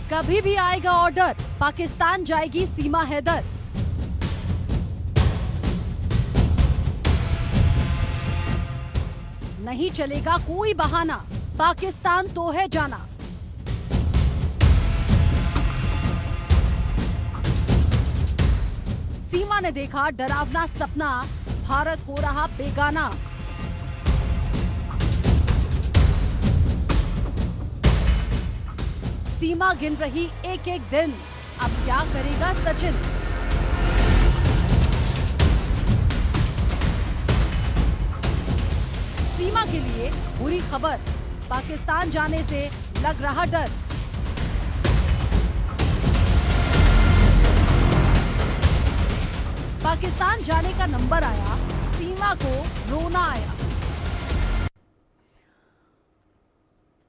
कभी भी आएगा ऑर्डर, पाकिस्तान जाएगी सीमा हैदर। नहीं चलेगा कोई बहाना, पाकिस्तान तो है जाना। सीमा ने देखा डरावना सपना, भारत हो रहा बेगाना। सीमा गिन रही एक एक दिन, अब क्या करेगा सचिन। सीमा के लिए बुरी खबर, पाकिस्तान जाने से लग रहा डर। पाकिस्तान जाने का नंबर आया, सीमा को रोना आया।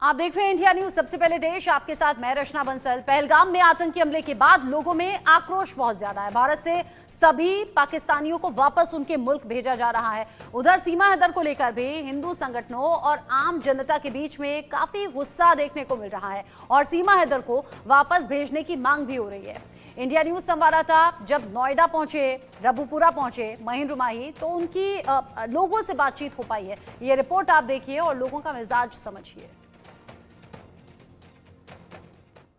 आप देख रहे हैं इंडिया न्यूज, सबसे पहले देश, आपके साथ मैं रचना बंसल। पहलगाम में आतंकी हमले के बाद लोगों में आक्रोश बहुत ज्यादा है। भारत से सभी पाकिस्तानियों को वापस उनके मुल्क भेजा जा रहा है। उधर सीमा हैदर को लेकर भी हिंदू संगठनों और आम जनता के बीच में काफी गुस्सा देखने को मिल रहा है और सीमा हैदर को वापस भेजने की मांग भी हो रही है। इंडिया न्यूज संवाददाता जब नोएडा पहुंचे, रबुपुरा पहुंचे, महेंद्र माही, तो उनकी लोगों से बातचीत हो पाई है। ये रिपोर्ट आप देखिए और लोगों का मिजाज समझिए।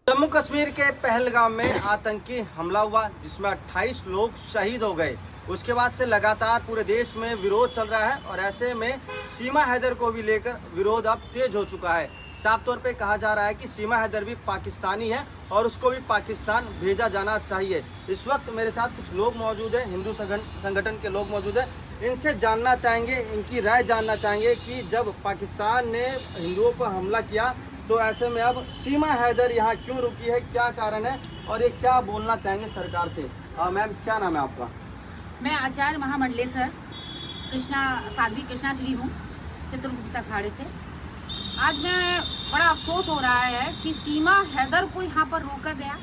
जम्मू कश्मीर के पहलगाम में आतंकी हमला हुआ जिसमें 28 लोग शहीद हो गए। उसके बाद से लगातार पूरे देश में विरोध चल रहा है और ऐसे में सीमा हैदर को भी लेकर विरोध अब तेज हो चुका है। साफ तौर पे कहा जा रहा है कि सीमा हैदर भी पाकिस्तानी है और उसको भी पाकिस्तान भेजा जाना चाहिए। इस वक्त मेरे साथ कुछ लोग मौजूद हैं, हिंदू संगठन के लोग मौजूद हैं। इनसे जानना चाहेंगे, इनकी राय जानना चाहेंगे कि जब पाकिस्तान ने हिंदुओं पर हमला किया तो ऐसे में अब सीमा हैदर यहाँ क्यों रुकी है, क्या कारण है और ये क्या बोलना चाहेंगे सरकार से। मैम, क्या नाम है आपका? मैं आचार्य महामंडलेश्वर साध्वी कृष्णा श्री हूँ, चित्रगुप्त अखाड़े से। आज मैं बड़ा अफसोस हो रहा है कि सीमा हैदर को यहाँ पर रोका गया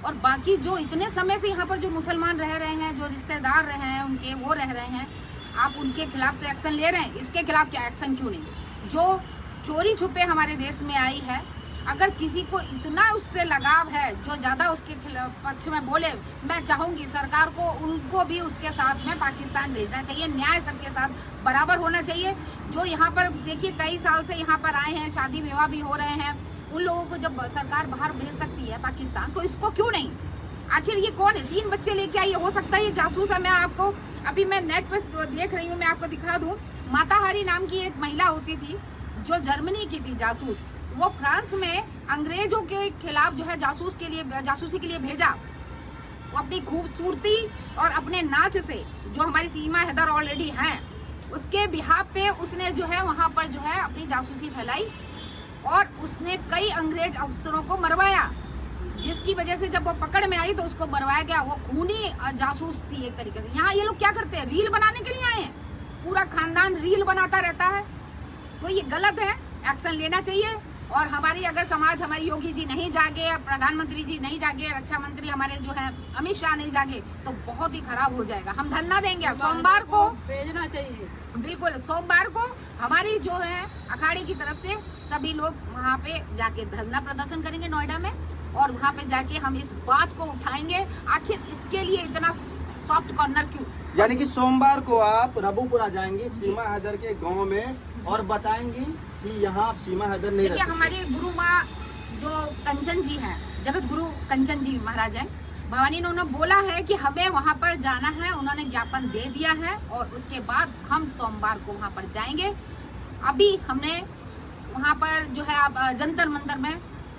और बाकी जो इतने समय से यहाँ पर जो मुसलमान रह रहे हैं, जो रिश्तेदार रहे हैं उनके, वो रह रहे हैं, आप उनके खिलाफ तो एक्शन ले रहे हैं, इसके खिलाफ क्या एक्शन क्यों नहीं? जो चोरी छुपे हमारे देश में आई है, अगर किसी को इतना उससे लगाव है, जो ज्यादा उसके पक्ष में बोले, मैं चाहूंगी सरकार को उनको भी उसके साथ में पाकिस्तान भेजना चाहिए। न्याय सबके साथ बराबर होना चाहिए। जो यहाँ पर देखिए कई साल से यहाँ पर आए हैं, शादी विवाह भी हो रहे हैं, उन लोगों को जब सरकार बाहर भेज सकती है पाकिस्तान, तो इसको क्यों नहीं? आखिर ये कौन है? 3 बच्चे लेके आई, हो सकता है ये जासूस है। मैं आपको अभी मैं नेट पे देख रही हूँ, मैं आपको दिखा दूँ। माताहारी नाम की एक महिला होती थी जो जर्मनी की थी जासूस, वो फ्रांस में अंग्रेजों के खिलाफ जो है जासूसी के लिए भेजा। वो अपनी खूबसूरती और अपने नाच से, जो हमारी सीमा हैदर ऑलरेडी है, उसके बिहाफ पे उसने जो है वहां पर जो है अपनी जासूसी फैलाई और उसने कई अंग्रेज अफसरों को मरवाया, जिसकी वजह से जब वो पकड़ में आई तो उसको मरवाया गया। वो खूनी जासूस थी एक तरीके से। यहाँ ये लोग क्या करते हैं? रील बनाने के लिए आए हैं, पूरा खानदान रील बनाता रहता है। तो ये गलत है, एक्शन लेना चाहिए। और हमारी अगर समाज, हमारी योगी जी नहीं जागे, प्रधानमंत्री जी नहीं जागे, रक्षा मंत्री हमारे जो है अमित शाह नहीं जागे, तो बहुत ही खराब हो जाएगा। हम धरना देंगे सोमवार को, भेजना चाहिए। बिल्कुल, सोमवार को हमारी जो है अखाड़े की तरफ से सभी लोग वहाँ पे जाके धरना प्रदर्शन करेंगे नोएडा में, और वहाँ पे जाके हम इस बात को उठाएंगे, आखिर इसके लिए इतना सॉफ्ट कॉर्नर क्यों? यानी कि सोमवार को आप रबुपुरा जाएंगी सीमा हैदर के गाँव में और बताएंगी कि यहाँ सीमा हैदर नहीं। देखिए, हमारी गुरु माँ जो कंचन जी हैं, जगत गुरु कंचन जी महाराज हैं, भवानी ने उन्होंने बोला है कि हमें वहाँ पर जाना है। उन्होंने ज्ञापन दे दिया है और उसके बाद हम सोमवार को वहाँ पर जाएंगे। अभी हमने वहाँ पर जो है आप जंतर मंतर में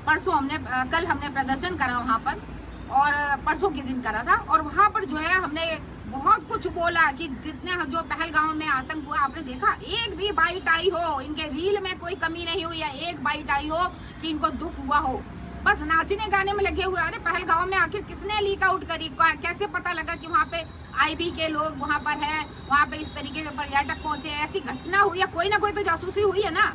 कल हमने प्रदर्शन करा वहाँ पर, और परसों के दिन करा था, और वहाँ पर जो है हमने बहुत कुछ बोला कि जितने जो पहलगाम में आतंक हुआ, आपने देखा एक भी बाइट आई हो, इनके रील में कोई कमी नहीं हुई है, एक बाइट आई हो कि इनको दुख हुआ हो, बस नाचने गाने में लगे हुए। अरे पहलगाम में आखिर किसने लीक आउट करी? कैसे पता लगा कि वहाँ पे आईबी के लोग वहाँ पर हैं, वहाँ पे इस तरीके के पर्यटक पहुंचे? ऐसी घटना हुई है, कोई ना कोई तो जासूसी हुई है ना।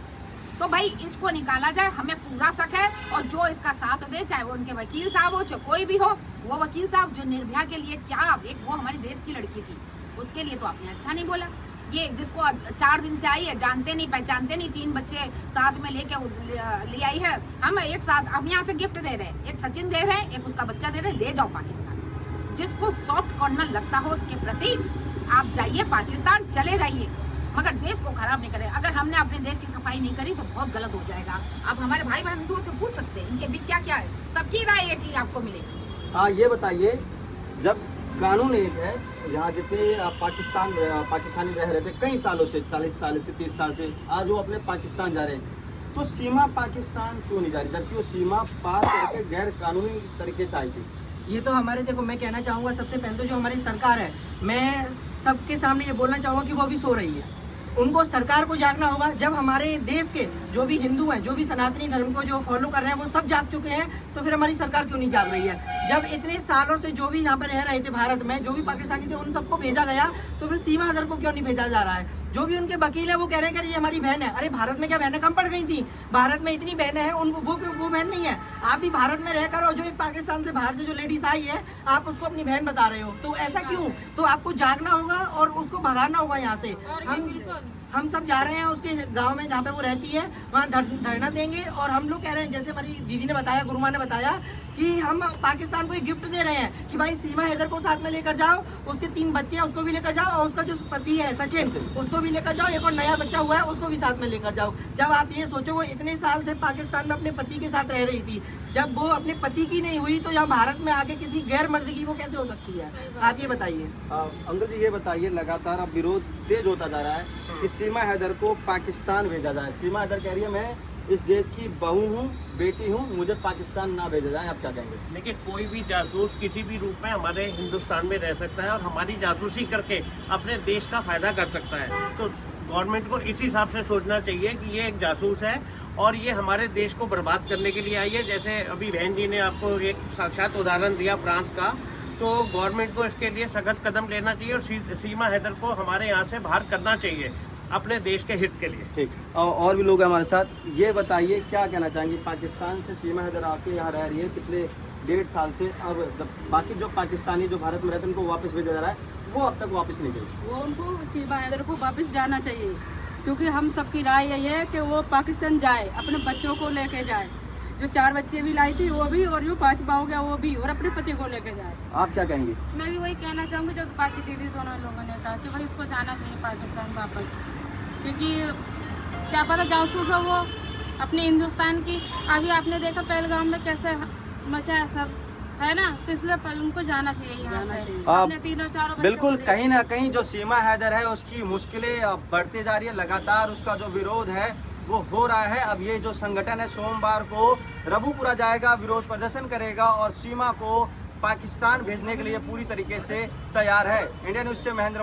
तो भाई इसको निकाला जाए, हमें पूरा शक है। और जो इसका साथ दे, चाहे वो उनके वकील साहब हो, चाहे कोई भी हो, वो वकील साहब जो निर्भया के लिए क्या, एक वो हमारे देश की लड़की थी, उसके लिए तो आपने अच्छा नहीं बोला। ये जिसको 4 दिन से आई है, जानते नहीं पहचानते नहीं, 3 बच्चे साथ में ले आई है। हम एक साथ हम यहाँ से गिफ्ट दे रहे हैं, एक सचिन दे रहे हैं, एक उसका बच्चा दे रहे हैं, ले जाओ पाकिस्तान। जिसको सॉफ्ट कॉर्नर लगता हो उसके प्रति आप जाइए पाकिस्तान, चले जाइए, मगर देश को खराब नहीं करें। अगर हमने अपने देश की सफाई नहीं करी तो बहुत गलत हो जाएगा। आप हमारे भाई बहन हिंदुओं से पूछ सकते हैं, इनके बीच क्या क्या है, सबकी राय एक ही आपको मिलेगी। हाँ, ये बताइए, जब कानून एक है, यहाँ जितने पाकिस्तानी रह रहे थे कई सालों से, 40 साल से, 30 साल से, आज वो अपने पाकिस्तान जा रहे हैं, तो सीमा पाकिस्तान क्यों नहीं जा रही, जबकि वो सीमा पार करके गैर कानूनी तरीके से आई थी? ये तो हमारे, देखो मैं कहना चाहूँगा सबसे पहले तो जो हमारी सरकार है, मैं सबके सामने ये बोलना चाहूँगा कि वो अभी सो रही है। उनको सरकार को जागना होगा। जब हमारे देश के जो भी हिंदू हैं, जो भी सनातनी धर्म को जो फॉलो कर रहे हैं, वो सब जाग चुके हैं, तो फिर हमारी सरकार क्यों नहीं जाग रही है? जब इतने सालों से जो भी यहाँ पर रह रहे थे भारत में, जो भी पाकिस्तानी थे, उन सबको भेजा गया, तो फिर सीमा हैदर को क्यों नहीं भेजा जा रहा है? जो भी उनके वकील है वो कह रहे हैं कि ये हमारी बहन है। अरे भारत में क्या बहनें कम पड़ गई थी? भारत में इतनी बहनें हैं, उनको वो बहन नहीं है। आप भी भारत में रहकर, और जो एक पाकिस्तान से बाहर से जो लेडीज आई है, आप उसको अपनी बहन बता रहे हो, तो ऐसा क्यों? तो आपको जागना होगा और उसको भगाना होगा यहाँ से। हम सब जा रहे हैं उसके गांव में जहाँ पे वो रहती है, वहाँ धरना देंगे। और हम लोग कह रहे हैं, जैसे हमारी दीदी ने बताया, गुरुमा ने बताया, कि हम पाकिस्तान को एक गिफ्ट दे रहे हैं कि भाई सीमा हैदर को साथ में लेकर जाओ, उसके 3 बच्चे हैं उसको भी लेकर जाओ, और उसका जो पति है सचिन, उसको भी लेकर जाओ, एक और नया बच्चा हुआ है उसको भी साथ में लेकर जाओ। जब आप ये सोचो, वो इतने साल से पाकिस्तान में अपने पति के साथ रह रही थी, जब वो अपने पति की नहीं हुई, तो यहाँ भारत में आके किसी गैर मर्द की वो कैसे हो सकती है? आप ये बताइए। अंकल जी, ये बताइए, लगातार अब विरोध तेज होता जा रहा है कि सीमा हैदर को पाकिस्तान भेजा जाए। सीमा हैदर कह रही है, मैं इस देश की बहू हूँ, बेटी हूँ, मुझे पाकिस्तान ना भेजा जाए। आप क्या कहेंगे? देखिए, कोई भी जासूस किसी भी रूप में हमारे हिंदुस्तान में रह सकता है और हमारी जासूसी करके अपने देश का फायदा कर सकता है। तो गवर्नमेंट को इस हिसाब से सोचना चाहिए कि ये एक जासूस है और ये हमारे देश को बर्बाद करने के लिए आई है। जैसे अभी बहन जी ने आपको एक साक्षात उदाहरण दिया फ्रांस का, तो गवर्नमेंट को इसके लिए सख्त कदम लेना चाहिए और सीमा हैदर को हमारे यहाँ से बाहर करना चाहिए अपने देश के हित के लिए। ठीक, और भी लोग हैं हमारे साथ। ये बताइए, क्या कहना चाहेंगे? पाकिस्तान से सीमा हैदर आपके यहाँ रह रही है पिछले 1.5 साल से, अब बाकी जो पाकिस्तानी जो भारत में रहते हैं उनको वापस भेजा जा रहा है, वो अब तक वापस नहीं गए। वो उनको सीमा हैदर को वापस जाना चाहिए, क्योंकि हम सबकी राय यही है कि वो पाकिस्तान जाए, अपने बच्चों को लेके जाए। जो 4 बच्चे भी लाई थी वो भी, और जो 5वां हो गया वो भी, और अपने पति को लेके जाए। आप क्या कहेंगे? मैं भी वही कहना चाहूँगी जो बाकी दीदी दोनों लोगों ने कहा कि भाई उसको जाना चाहिए पाकिस्तान वापस, क्योंकि क्या पता जासूस हो वो अपने हिंदुस्तान की। अभी आपने देखा पहलगाम में कैसे मचा है सब, है ना, तो इसलिए उनको जाना चाहिए यहाँ से अपने 3-4 बिल्कुल। कहीं ना कहीं जो सीमा हैदर है उसकी मुश्किलें अब बढ़ते जा रही है, लगातार उसका जो विरोध है वो हो रहा है। अब ये जो संगठन है सोमवार को रबूपुरा जाएगा, विरोध प्रदर्शन करेगा और सीमा को पाकिस्तान भेजने के लिए पूरी तरीके से तैयार है। इंडिया न्यूज से महेंद्र